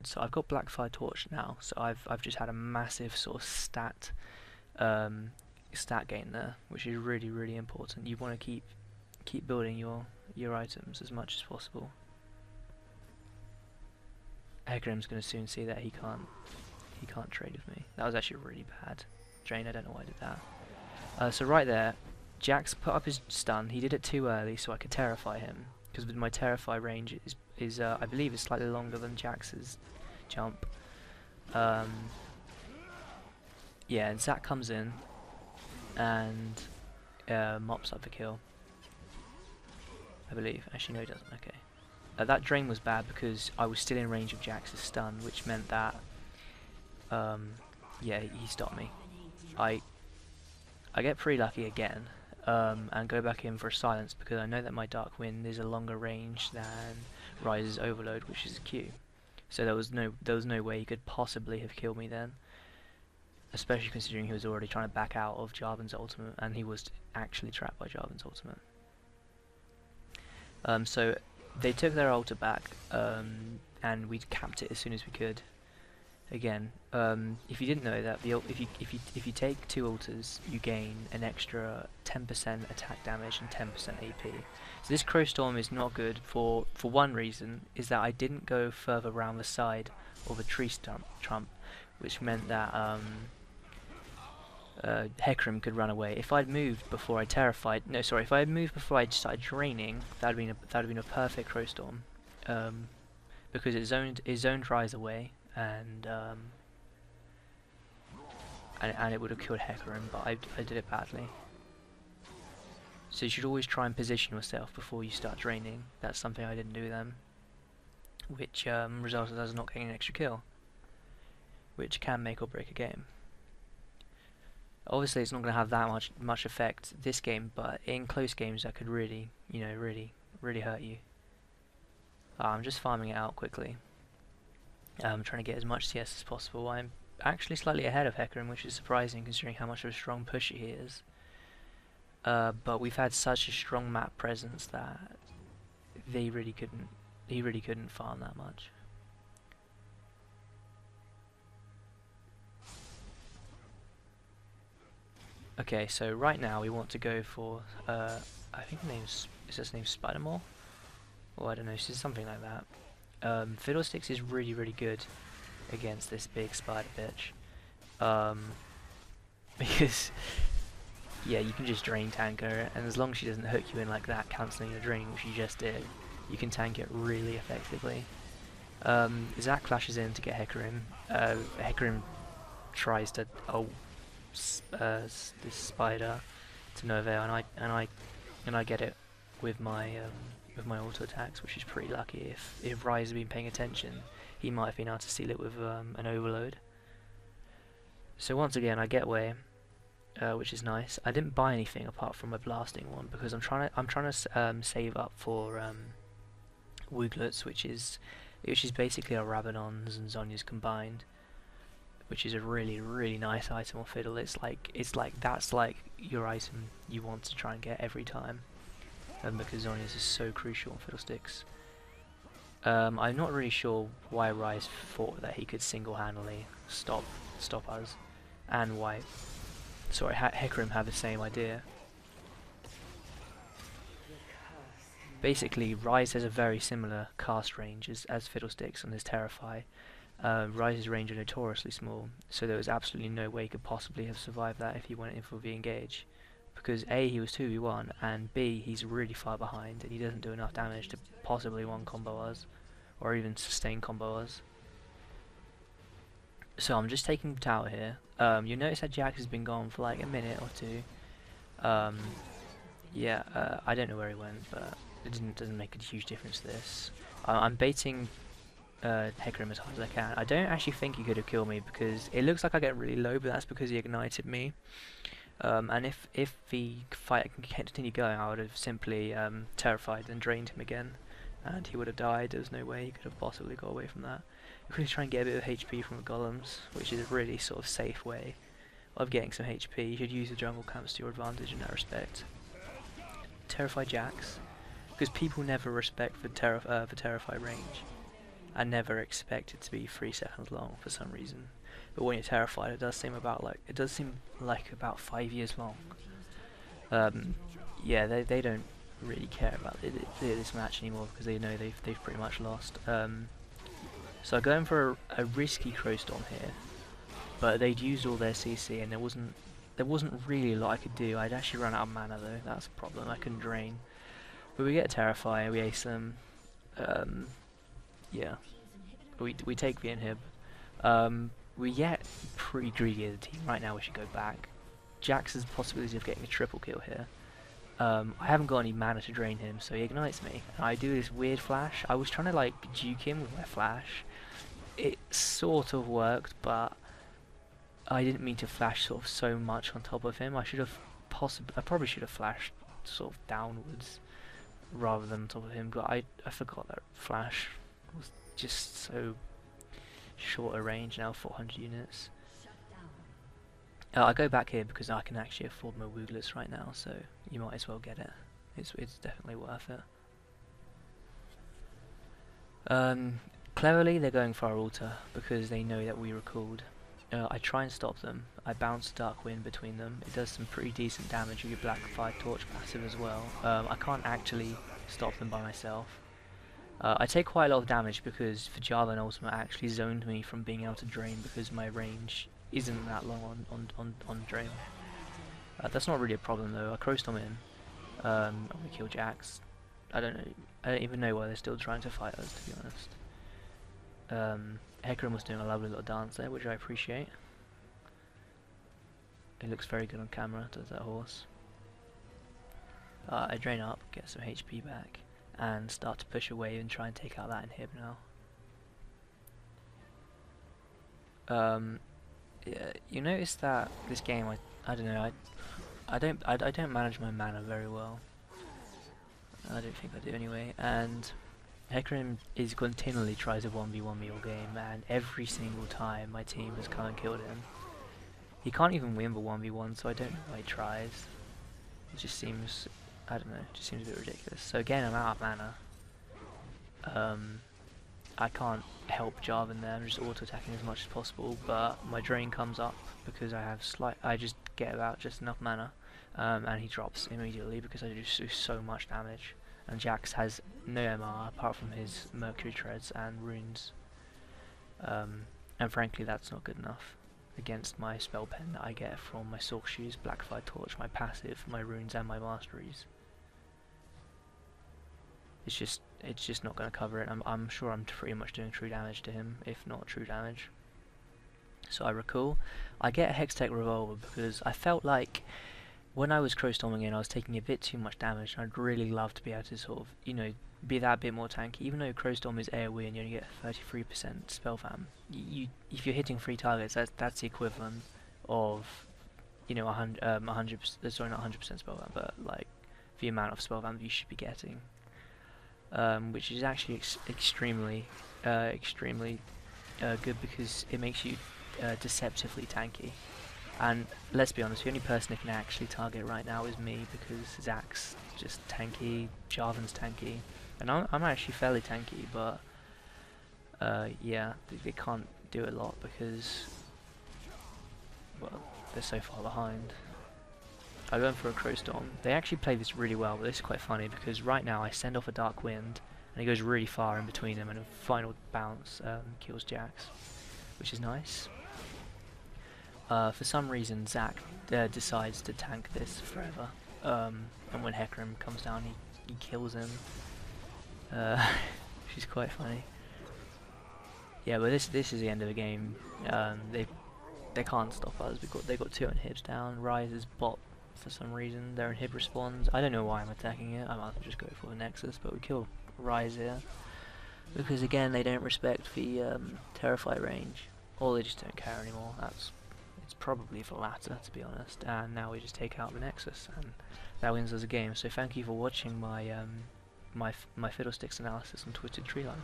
So I've got Blackfire Torch now, so I've just had a massive sort of um, stat gain there, which is really important. You want to keep building your items as much as possible. Hecarim's going to soon see that he can't trade with me. That was actually really bad. Drain, I don't know why I did that. So right there, Jax put up his stun. He did it too early, so I could terrify him. Because with my terrify range is I believe it's slightly longer than Jax's jump. Yeah, and Zac comes in and mops up the kill. I believe. Actually, no, he doesn't. Okay. That drain was bad because I was still in range of Jax's stun, which meant that yeah, he stopped me. I get pretty lucky again, and go back in for a silence because I know that my Dark Wind is a longer range than Rise's Overload, which is a Q. So there was no way he could possibly have killed me then, especially considering he was already trying to back out of Jarvan's ultimate, and he was actually trapped by Jarvan's ultimate. So they took their ulta back, and we capped it as soon as we could. Again, if you didn't know that, if you take 2 ulters, you gain an extra 10% attack damage and 10% AP. So this Crow Storm is not good for one reason, is that I didn't go further around the side of a tree trump, which meant that Hecarim could run away. If I'd moved before I terrified, no, sorry, if I had moved before I started draining, that'd have been a perfect Crow Storm, because it zoned Rise away. And it would have killed Hecarim, but I did it badly. So you should always try and position yourself before you start draining. That's something I didn't do then, which resulted in us not getting an extra kill, which can make or break a game. Obviously, it's not going to have that much effect this game, but in close games that could really, really hurt you. I'm just farming it out quickly. I'm trying to get as much CS as possible. I'm actually slightly ahead of Hecarim, which is surprising considering how much of a strong pusher he is. But we've had such a strong map presence that he really couldn't farm that much. Okay, so right now we want to go for I think his name's Spider-More? Or I don't know, it's something like that. Fiddlesticks is really good against this big spider bitch, because yeah, you can just drain tank her, and as long as she doesn't hook you in like that, cancelling your drain, which you just did, you can tank it really effectively. Zac flashes in to get Hecarim. Hecarim tries to this spider to no avail, and I get it with my auto attacks, which is pretty lucky. If Rise had been paying attention, he might have been able to seal it with an overload. So once again, I get away, which is nice. I didn't buy anything apart from my blasting one because I'm trying to save up for Wooglets, which is basically a Rabadon's and Zhonya's combined, which is a really nice item on Fiddle. It's like that's like your item you want to try and get every time. Because Zhonya's is so crucial on Fiddlesticks. I'm not really sure why Rise thought that he could single-handedly stop us, and why Hecarim had the same idea. Basically, Rise has a very similar cast range as Fiddlesticks on his Terrify. Rise's range are notoriously small, so there was absolutely no way he could possibly have survived that if he went in for V-engage. Because A, he was 2v1, and B, he's really far behind, and he doesn't do enough damage to possibly one combo us, or even sustain combo us. So I'm just taking the tower here. You'll notice that Jax has been gone for like a minute or two. Yeah, I don't know where he went, but it doesn't make a huge difference to this. I'm baiting Hecarim as hard as I can. I don't actually think he could have killed me because it looks like I get really low, but that's because he ignited me. And if the fight can continue going, I would have simply terrified and drained him again, and he would have died. There was no way he could have possibly got away from that. You could try and get a bit of HP from the golems, which is a really sort of safe way of getting some HP. You should use the jungle camps to your advantage in that respect. Terrify Jax, because people never respect the Terrify range. I never expect it to be 3 seconds long for some reason. But when you're terrified, it does seem like about 5 years long. Um, yeah, they don't really care about this match anymore because they know they've pretty much lost. So I'm going for a risky Crow Storm here, but they'd used all their CC and there wasn't really a lot I could do. I'd actually run out of mana though. That's a problem. I couldn't drain. But we get Terrify, we ace them. Yeah, we take the inhib. We get pretty greedy as a team. Right now we should go back. Jax has the possibility of getting a triple kill here. I haven't got any mana to drain him, so he ignites me. And I do this weird flash. I was trying to like juke him with my flash. It sort of worked, but I didn't mean to flash sort of so much on top of him. I probably should have flashed sort of downwards rather than on top of him, but I forgot that flash was just so short a range now, 400 units. I go back here because I can actually afford my Wooglets right now, so you might as well get it. It's definitely worth it. Cleverly, they're going for our altar because they know that we recalled. I try and stop them. I bounce Dark Wind between them. It does some pretty decent damage with your Black Fire Torch passive as well. I can't actually stop them by myself. I take quite a lot of damage because for Java and Ultimate actually zoned me from being able to drain because my range isn't that long on drain. That's not really a problem though. I Crow Storm in. And we kill Jax. I don't even know why they're still trying to fight us, to be honest. Hecarim was doing a lovely little dance there, which I appreciate. It looks very good on camera, does that horse. I drain up, get some HP back, and start to push away and try and take out that inhib now. Yeah, you notice that this game, I don't know, I don't manage my mana very well. I don't think I do anyway, and Hecarim is continually tries to 1v1 me all game, and every single time my team has come and killed him. He can't even win the 1v1, so I don't know why he tries. It just seems, I don't know, it just seems a bit ridiculous. So again, I'm out of mana. I can't help Jarvan there, I'm just auto-attacking as much as possible, but my drain comes up because I just get about just enough mana, and he drops immediately because I just do so much damage. And Jax has no MR apart from his Mercury Treads and runes, and frankly that's not good enough against my spell pen that I get from my Soul Shoes, Blackfire Torch, my passive, my runes and my masteries. It's just not going to cover it. I'm sure I'm pretty much doing true damage to him, if not true damage. So I recall. I get a Hextech Revolver because I felt like when I was Crow Storming in, I was taking a bit too much damage, and I'd really love to be able to sort of, you know, be that bit more tanky. Even though Crow Storm is AoE and you only get 33% spell fam, if you're hitting 3 targets, that's the equivalent of, you know, 100%. Sorry, not 100% spell fam, but like the amount of spell fam you should be getting. Which is actually extremely good because it makes you deceptively tanky. And let's be honest, the only person that can actually target right now is me because Zach's just tanky, Jarvan's tanky, and I'm actually fairly tanky, but yeah, they can't do a lot because, well, they're so far behind. I went for a Crow Storm. They actually play this really well, but this is quite funny because right now I send off a Dark Wind and he goes really far in between them, and a final bounce kills Jax, which is nice. For some reason Zach decides to tank this forever, and when Hecarim comes down he kills him, which is quite funny. Yeah, but this is the end of the game. They can't stop us. They got 2 inhibs down. Ryze is bot for some reason. Their inhib responds. I don't know why I'm attacking it. I might just go for the Nexus, but we kill Ryze here because again they don't respect the Terrify range, or they just don't care anymore. It's probably the latter, to be honest. And now we just take out the Nexus, and that wins us a game. So thank you for watching my my Fiddlesticks analysis on Twisted Treeline.